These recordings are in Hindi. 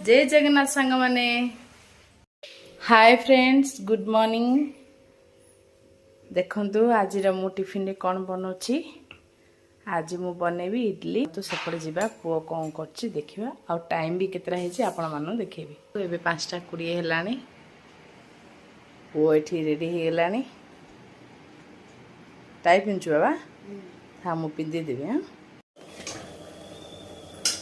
जय जगन्नाथ सांग माने हाय फ्रेंड्स गुड मॉर्निंग। देखंतु आज मु टिफिन रे कौन बनाऊँ। आज मु बनैबी इडली। तो सेपटे जावा पुओ कौन कर देखा आ टाइम भी केतरा है आपण मान देखेबी। तो एबे 5:20 हेलानी पुओ एठी रेडी हो गलानी। टाई पिंचु बाबा हाँ मु पिंदी देबी। हाँ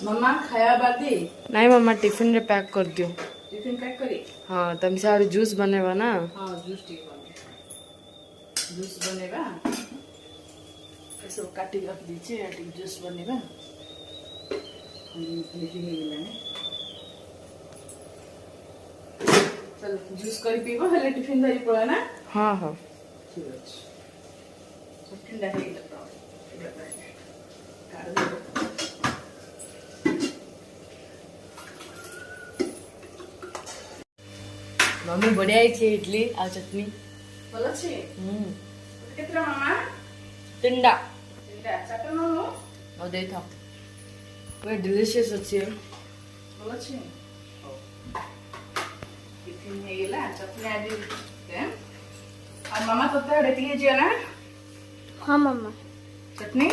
मम्मा खाया बादी नहीं मम्मा टिफिन रे पैक कर दियो। टिफिन पैक करी। हाँ तुम से जूस बनेबा ना। हाँ जूस ठीक बने जूस बनेबा सब काटी रख दीचे जूस बनेबा। चल जूस कर पीबो हेले टिफिन धरी पळा ना। हाँ हाँ ठीक अछि सब ठंडा हे गेला मम्मी बढ़िया ही इडली आ चटनी भल अछि। केतरा मामा तिंडा तिनटा चटन हो ओ दे था वे डिलीशियस अछि। भल अछि टिफिन हे गेला चटनी आदि के आ मामा तो रेडी हे जिया ना। हाँ मम्मा चटनी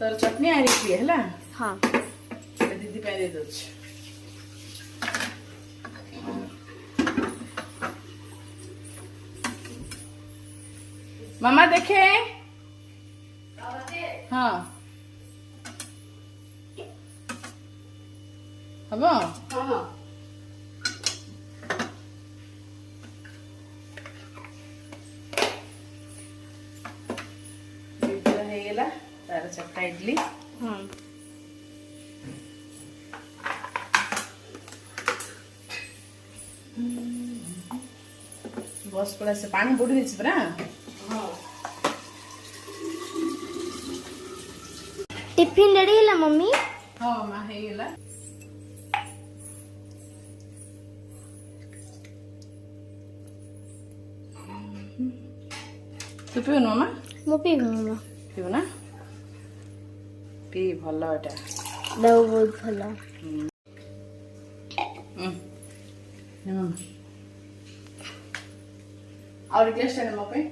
तर चटनी आ रही है ना। हाँ दीदी पे दे दो। मामा देखे हाँ हम हाँ हेला तार चट्टा इडली। हाँ बस पड़ा से पानी बुड़ी दी परा। टिफिन रेडी है मम्मी। हाँ मामा हे गेला तू पियो मामा मु पीबी मम्मा पियो ना पी भल एटा देव बहुत भल। और ग्लास है मो पे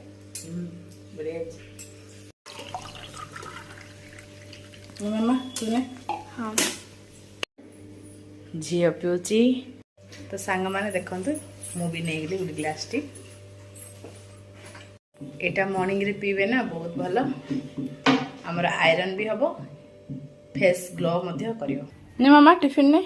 बढ़िया मामा तूने हाँ झील पिऊची तो सांग माने देखंतु मु भी नहीं गली गोटे ग्लास टी एटा मॉर्निंग रे पीबे ना बहुत भलो हमर आयरन भी हबो फेस ग्लो मध्य करियो ने मामा टिफिन ने